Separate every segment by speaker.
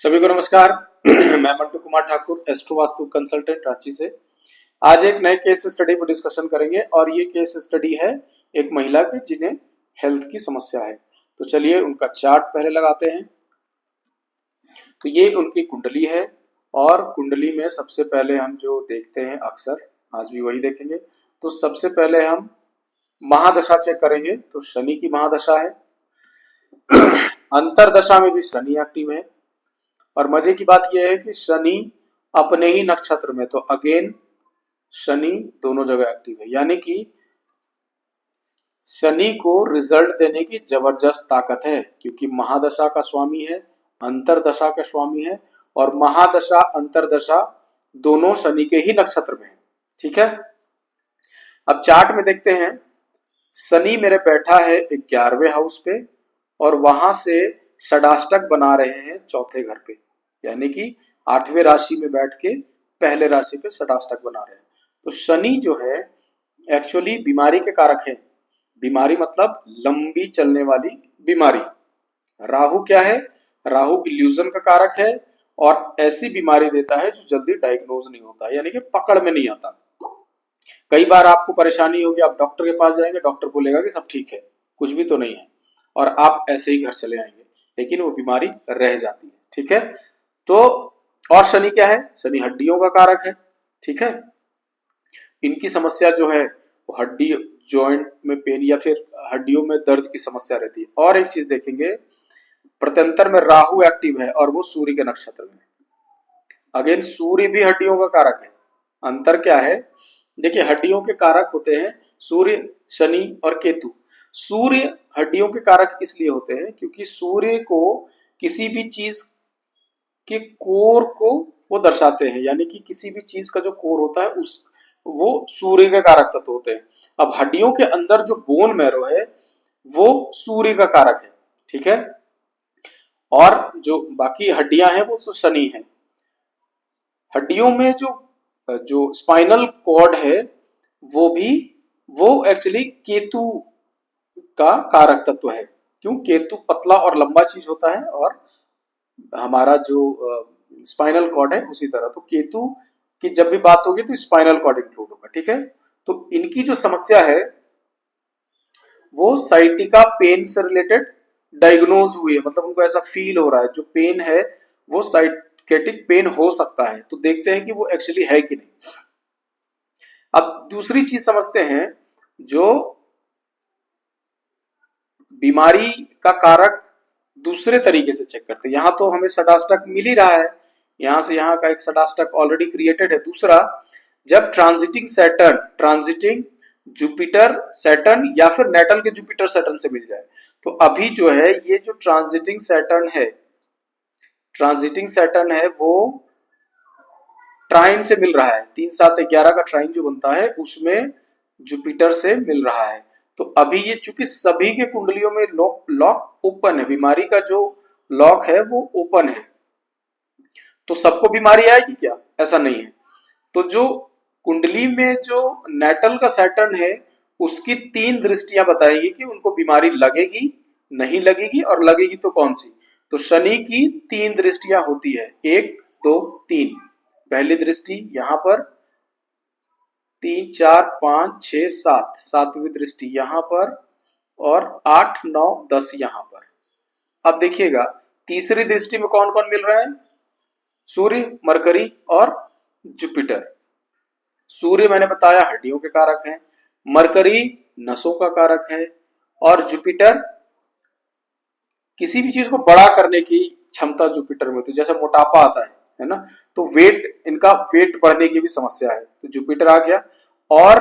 Speaker 1: सभी को नमस्कार। मैं मंटू कुमार ठाकुर, एस्ट्रो वास्तु कंसल्टेंट रांची से। आज एक नए केस स्टडी पर डिस्कशन करेंगे और ये केस स्टडी है एक महिला की जिन्हें हेल्थ की समस्या है। तो चलिए उनका चार्ट पहले लगाते हैं। तो ये उनकी कुंडली है और कुंडली में सबसे पहले हम जो देखते हैं अक्सर, आज भी वही देखेंगे। तो सबसे पहले हम महादशा चेक करेंगे। तो शनि की महादशा है। अंतरदशा में भी शनि एक्टिव है और मजे की बात यह है कि शनि अपने ही नक्षत्र में, तो अगेन शनि दोनों जगह एक्टिव है, यानी कि शनि को रिजल्ट देने की जबरदस्त ताकत है, क्योंकि महादशा का स्वामी है, अंतरदशा का स्वामी है और महादशा अंतरदशा दोनों शनि के ही नक्षत्र में है। ठीक है, अब चार्ट में देखते हैं। शनि मेरे बैठा है 11वें हाउस पे और वहां से षडाष्टक बना रहे हैं चौथे घर पे, यानी कि 8वें राशि में बैठ के पहले राशि पे षडाष्टक बना रहे हैं। तो शनि जो है एक्चुअली बीमारी के कारक है। बीमारी मतलब लंबी चलने वाली बीमारी। राहु क्या है? राहु इल्यूजन का कारक है और ऐसी बीमारी देता है जो जल्दी डायग्नोज नहीं होता, यानी कि पकड़ में नहीं आता। कई बार आपको परेशानी होगी, आप डॉक्टर के पास जाएंगे, डॉक्टर बोलेगा कि सब ठीक है, कुछ भी तो नहीं है, और आप ऐसे ही घर चले आएंगे, लेकिन वो बीमारी रह जाती है। ठीक है, तो और शनि क्या है? शनि हड्डियों का कारक है। ठीक है, इनकी समस्या जो है वो हड्डी जॉइंट में पेन या फिर हड्डियों में दर्द की समस्या रहती है। और एक चीज देखेंगे, प्रत्यंतर में राहु एक्टिव है और वो सूर्य के नक्षत्र में। अगेन सूर्य भी हड्डियों का कारक है। अंतर क्या है? देखिए, हड्डियों के कारक होते हैं सूर्य, शनि और केतु। सूर्य हड्डियों के कारक इसलिए होते हैं क्योंकि सूर्य को किसी भी चीज के कोर को वो दर्शाते हैं, यानी कि किसी भी चीज का जो कोर होता है उस वो सूर्य के कारक तत्व होते हैं। अब हड्डियों के अंदर जो बोन मैरो है वो सूर्य का कारक है। ठीक है, और जो बाकी हड्डियां हैं वो तो शनि है। हड्डियों में जो जो स्पाइनल कॉर्ड है वो एक्चुअली केतु का कारक तत्व है। क्यों? केतु पतला और लंबा चीज होता है और हमारा जो स्पाइनल कॉर्ड है उसी तरह। तो केतु की जब भी बात होगी तो स्पाइनल कॉर्ड इंक्लूड होगा। ठीक है, तो इनकी जो समस्या है वो साइटिका पेन से रिलेटेड डायग्नोज हुई है, मतलब उनको ऐसा फील हो रहा है जो पेन है वो साइकेटिक पेन हो सकता है। तो देखते हैं कि वो एक्चुअली है कि नहीं। अब दूसरी चीज समझते हैं, जो बीमारी का कारक दूसरे तरीके से चेक करते हैं। यहां तो हमें षडाष्टक मिल ही रहा है, यहां से यहां का एक षडाष्टक ऑलरेडी क्रिएटेड है। दूसरा, जब transiting Saturn, transiting Jupiter Saturn या फिर नेटल के जुपिटर सैटर्न से मिल जाए, तो अभी जो है ये जो ट्रांजिटिंग सैटर्न है, ट्रांजिटिंग सैटर्न है वो ट्राइन से मिल रहा है। 3 7 11 का ट्राइन जो बनता है उसमें जुपिटर से मिल रहा है। तो अभी ये चूंकि सभी के कुंडलियों में लॉक ओपन है, बीमारी का जो लॉक है वो ओपन है, तो सबको बीमारी आएगी क्या? ऐसा नहीं है। तो जो कुंडली में जो नेटल का सैटर्न है उसकी 3 दृष्टियां बताएगी कि उनको बीमारी लगेगी, नहीं लगेगी और लगेगी तो कौन सी। तो शनि की 3 दृष्टियां होती है, 1 2 3। पहली दृष्टि यहां पर, 3 4 5 6 7, सातवीं दृष्टि यहां पर और 8 9 10 यहां पर। अब देखिएगा तीसरी दृष्टि में कौन कौन मिल रहा है? सूर्य, मरकरी और जुपिटर। सूर्य मैंने बताया हड्डियों के कारक है, मरकरी नसों का कारक है और जुपिटर किसी भी चीज को बड़ा करने की क्षमता जुपिटर में होती है। जैसे मोटापा आता है ना, तो वेट, इनका वेट बढ़ने की भी समस्या है, तो जुपिटर आ गया। और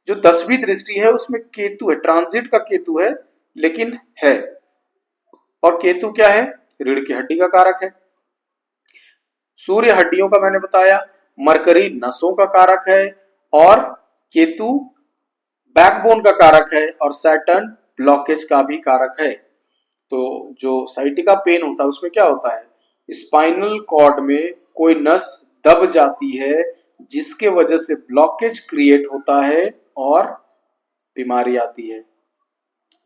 Speaker 1: जो 10वीं दृष्टि है उसमें केतु है, ट्रांजिट का केतु है लेकिन है। और केतु क्या है? रीढ़ की हड्डी का कारक है। सूर्य हड्डियों का मैंने बताया, मरकरी नसों का कारक है और केतु बैकबोन का कारक है और सैटर्न ब्लॉकेज का भी कारक है। तो जो साइटिका पेन होता है उसमें क्या होता है? स्पाइनल कॉर्ड में कोई नस दब जाती है जिसके वजह से ब्लॉकेज क्रिएट होता है और बीमारी आती है।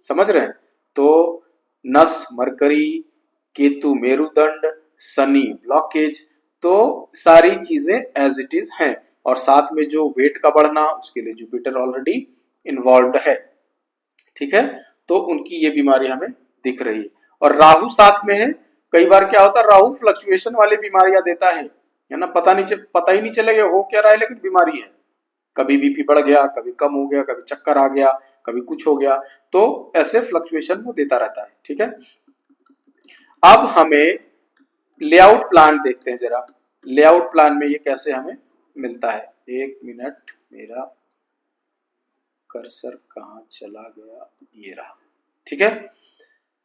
Speaker 1: समझ रहे हैं? तो नस मरकरी, केतु मेरुदंड, शनि ब्लॉकेज, तो सारी चीजें एज इट इज हैं। और साथ में जो वेट का बढ़ना, उसके लिए जुपिटर ऑलरेडी इन्वॉल्व है, ठीक है। तो उनकी ये बीमारी हमें दिख रही है। और राहु साथ में है। कई बार क्या होता है, राहु फ्लक्चुएशन वाली बीमारियां देता है ना, पता ही नहीं चलेगा हो क्या रहा है, लेकिन बीमारी है। कभी बीपी बढ़ गया, कभी कम हो गया, कभी चक्कर आ गया, कभी कुछ हो गया, तो ऐसे फ्लक्चुएशन वो देता रहता है, ठीक है। अब हमें लेआउट प्लान देखते हैं जरा, लेआउट प्लान में ये कैसे हमें मिलता है। एक मिनट, मेरा कर्सर कहां चला गया, ये रहा, ठीक है।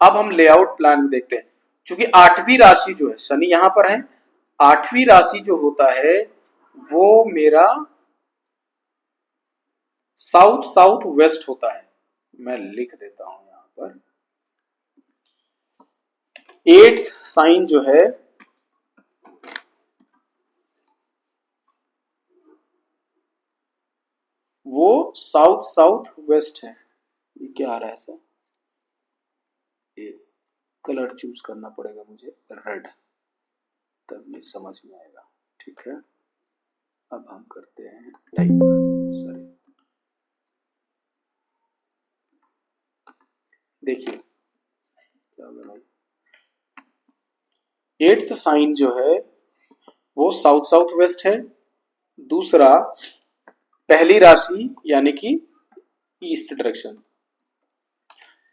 Speaker 1: अब हम लेआउट प्लान में देखते हैं। क्योंकि आठवीं राशि जो है, शनि यहां पर है, आठवीं राशि जो होता है वो मेरा साउथ साउथ वेस्ट होता है। मैं लिख देता हूं यहां पर, एट्थ साइन जो है वो साउथ साउथ वेस्ट है। ये क्या आ रहा है सर, ये कलर चूज करना पड़ेगा मुझे, रेड, तब ये समझ में आएगा, ठीक है। अब हम करते हैं टाइप, सॉरी, देखिए क्या होगा भाई, एट्थ साइन जो है वो साउथ साउथ वेस्ट है। दूसरा, पहली राशि यानी कि ईस्ट डायरेक्शन,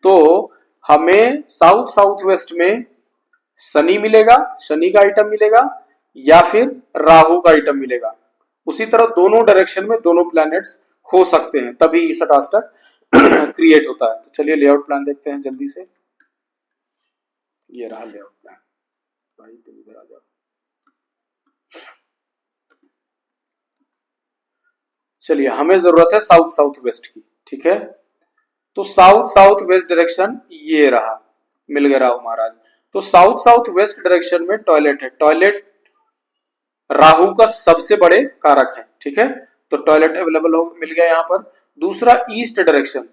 Speaker 1: तो हमें साउथ साउथ वेस्ट में शनि मिलेगा, शनि का आइटम मिलेगा, या फिर राहु का आइटम मिलेगा। उसी तरह दोनों डायरेक्शन में दोनों प्लैनेट्स हो सकते हैं, तभी शटास्टक क्रिएट होता है। तो चलिए लेआउट प्लान देखते हैं जल्दी से। ये रहा लेआउट प्लान, भाई तुम इधर आ जाओ। चलिए, हमें जरूरत है साउथ साउथ वेस्ट की, ठीक है। तो साउथ साउथ वेस्ट डायरेक्शन ये रहा, मिल गया राहु महाराज। तो साउथ साउथ वेस्ट डायरेक्शन में टॉयलेट है, टॉयलेट राहु का सबसे बड़े कारक है, ठीक है। तो टॉयलेट अवेलेबल हो मिल गया यहां पर। दूसरा, ईस्ट डायरेक्शन,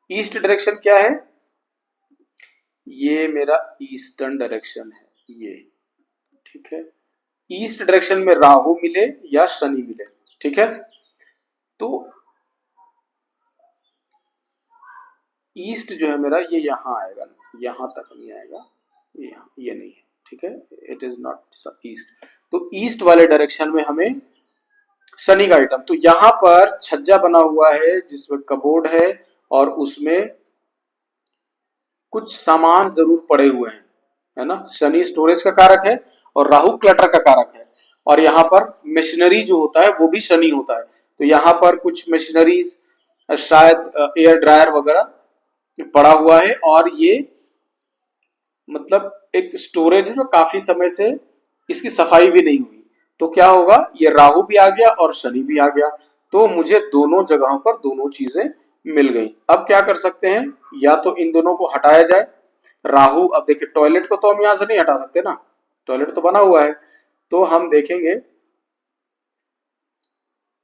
Speaker 1: ईस्ट डायरेक्शन क्या है, ये मेरा ईस्टर्न डायरेक्शन है, ये, ठीक है। ईस्ट डायरेक्शन में राहु मिले या शनि मिले, ठीक है। तो ईस्ट जो है मेरा, ये यहां आएगा, यहां तक नहीं आएगा, ये नहीं है, ठीक है। It is not east. तो ईस्ट वाले डायरेक्शन में हमें शनि का आइटम, तो यहां पर छज्जा बना हुआ है जिसमें कबोर्ड है, और उसमें कुछ सामान जरूर पड़े हुए हैं, है ना। शनि स्टोरेज का कारक है और राहु क्लटर का कारक है। और यहाँ पर मशीनरी जो होता है वो भी शनि होता है। तो यहाँ पर कुछ मशीनरीज, शायद एयर ड्रायर वगैरह पड़ा हुआ है, और ये मतलब एक स्टोरेज है जो काफी समय से इसकी सफाई भी नहीं हुई। तो क्या होगा, ये राहु भी आ गया और शनि भी आ गया, तो मुझे दोनों जगहों पर दोनों चीजें मिल गई। अब क्या कर सकते हैं, या तो इन दोनों को हटाया जाए। राहु, अब देखिए टॉयलेट को तो हम यहां से नहीं हटा सकते ना, टॉयलेट तो बना हुआ है। तो हम देखेंगे,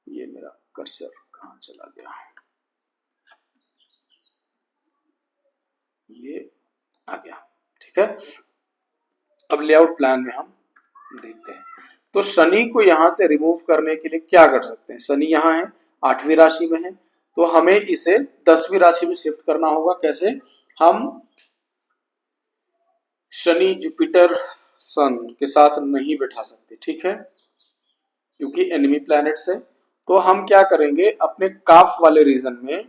Speaker 1: ये मेरा कर्सर कहां चला गया, ये आ गया, ठीक है। अब लेआउट प्लान में हम देखते हैं। तो शनि को यहां से रिमूव करने के लिए क्या कर सकते हैं, शनि यहां है, आठवीं राशि में है, तो हमें इसे 10वीं राशि में शिफ्ट करना होगा। कैसे, हम शनि जुपिटर सन के साथ नहीं बैठा सकते, ठीक है, क्योंकि एनिमी प्लैनेट्स है। तो हम क्या करेंगे, अपने काफ वाले रीजन में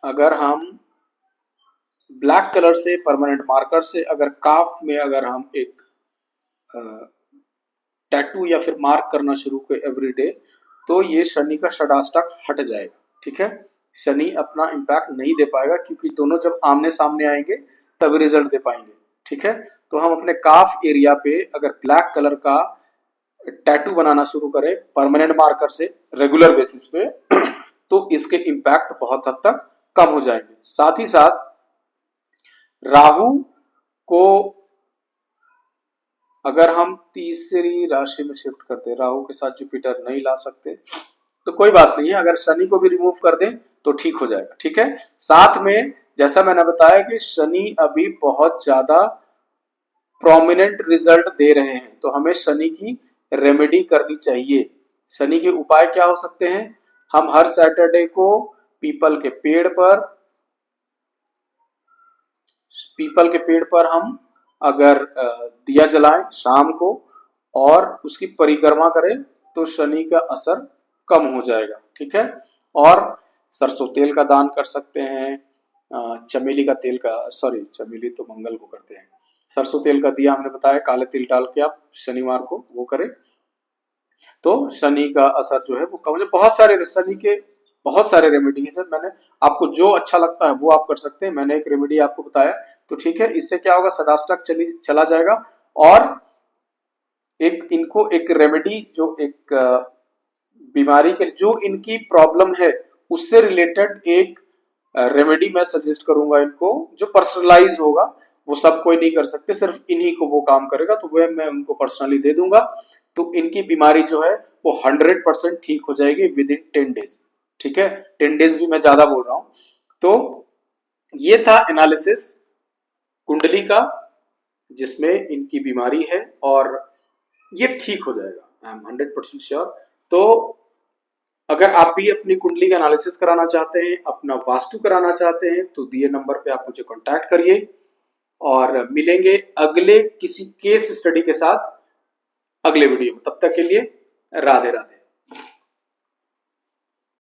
Speaker 1: अगर हम ब्लैक कलर से परमानेंट मार्कर से अगर काफ में अगर हम एक टैटू या फिर मार्क करना शुरू करें एवरीडे, तो ये शनि का षडाष्टक हट जाएगा, ठीक है। शनि अपना इम्पैक्ट नहीं दे पाएगा, क्योंकि दोनों जब आमने सामने आएंगे तभी रिजल्ट दे पाएंगे, ठीक है। तो हम अपने काफ एरिया पे अगर ब्लैक कलर का टैटू बनाना शुरू करें परमानेंट मार्कर से रेगुलर बेसिस पे, तो इसके इम्पैक्ट बहुत हद तक कम हो जाएंगे। साथ ही साथ राहु को अगर हम तीसरी राशि में शिफ्ट करते, राहु के साथ जुपिटर नहीं ला सकते तो कोई बात नहीं है, अगर शनि को भी रिमूव कर दें तो ठीक हो जाएगा, ठीक है। साथ में जैसा मैंने बताया कि शनि अभी बहुत ज्यादा प्रोमिनेंट रिजल्ट दे रहे हैं, तो हमें शनि की रेमेडी करनी चाहिए। शनि के उपाय क्या हो सकते हैं? हम हर सैटरडे को पीपल के पेड़ पर हम अगर दिया जलाएं शाम को और उसकी परिक्रमा करें तो शनि का असर कम हो जाएगा। ठीक है। और सरसों तेल का दान कर सकते हैं, चमेली का तेल का, सॉरी चमेली तो मंगल को करते हैं, सरसों तेल का दिया हमने बताया, काले तिल डाल के आप शनिवार को वो करें तो शनि का असर जो है वो कम हो जाए। बहुत सारे शनि के बहुत सारे रेमेडीज है, मैंने आपको जो अच्छा लगता है वो आप कर सकते हैं। मैंने एक रेमेडी आपको बताया, तो ठीक है, इससे क्या होगा, सदाष्टक चला जाएगा। और एक इनको एक रेमेडी जो एक बीमारी के जो इनकी प्रॉब्लम है उससे रिलेटेड एक रेमेडी मैं सजेस्ट करूंगा इनको, जो पर्सनलाइज होगा, वो सब कोई नहीं कर सकते, सिर्फ इन्हीं को वो काम करेगा, तो वह मैं उनको पर्सनली दे दूंगा। तो इनकी बीमारी जो है वो 100% ठीक हो जाएगी विद इन 10 डेज। ठीक है, 10 डेज भी मैं ज्यादा बोल रहा हूं। तो ये था एनालिसिस कुंडली का जिसमें इनकी बीमारी है और ये ठीक हो जाएगा, आई एम 100% श्योर। तो अगर आप भी अपनी कुंडली का एनालिसिस कराना चाहते हैं, अपना वास्तु कराना चाहते हैं, तो दिए नंबर पे आप मुझे कांटेक्ट करिए और मिलेंगे अगले किसी केस स्टडी के साथ अगले वीडियो में। तब तक के लिए राधे राधे।